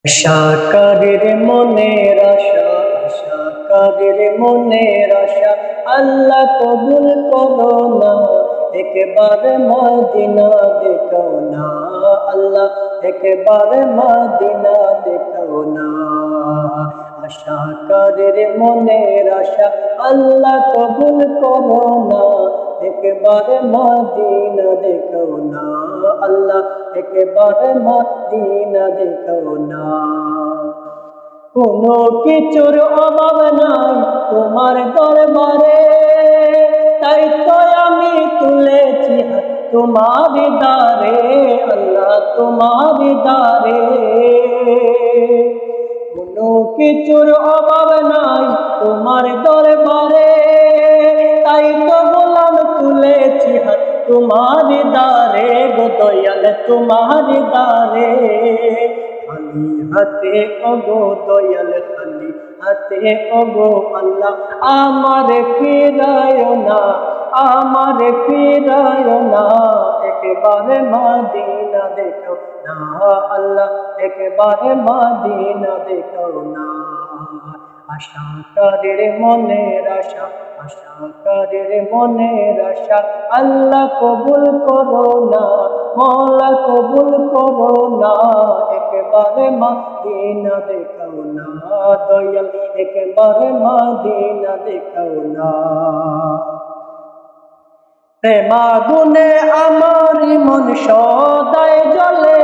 আশাকারীর মনের আশা, আশাকারীর মনের আশা, আল্লাহ কবুল করো না, একবার মদিনা দেখাও না, আল্লাহ একবার মদিনা দেখাও না। আশাকারীর মনের আশা, আল্লাহ কবুল করো না, একবার মদিনা দেখাও না, আল্লাহ একবার মদিনা দেখাও না। কোনো কিছুর অভাব নাই তোমার দরবারে, তাই তো আমি তুলেছি হাত তোমার দ্বারে, আল্লাহ তোমার দ্বারে। কোনো কিছুর অভাব নাই তোমার দরবারে, তাই তো গোলাম তুলেছি হাত তোমার দ্বারে, গো দয়াল তোমার দ্বারে। খালি হাতে ওগো দয়াল, খালি হাতে ওগো আল্লাহ, আমার ফিরায় না, আমার ফিরায় না, একবারে মদিনা দেখাও না, আল্লাহ একবারে মদিনা দেখাও না। আশাকারীর মনের আশা, আশাকারীর মনের আশা, আল্লাহ কবুল করো না, মওলা কবুল করো না, একবারে মদিনা দেখাও না, দয়াল একবারে মদিনা দেখাও না। প্রেমাগুনে আমার মন সদাই জ্বলে,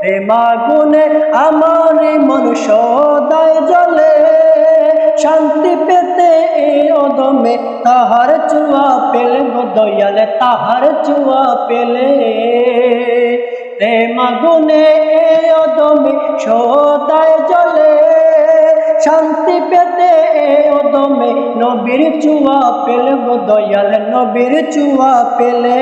প্রেমাগুনে আমার মন সদাই জ্বলে, শান্তি পেতে এই অদমে তাহার চুয়া পেলে, গো দয়াল তাহার চুয়া পেলে। প্রেমাগুনে এই অদমে সদাই জ্বলে, শান্তি পেতে এই অদমে নবীর চুয়া পেলে, গো দয়াল নবীর চুয়া পেলে।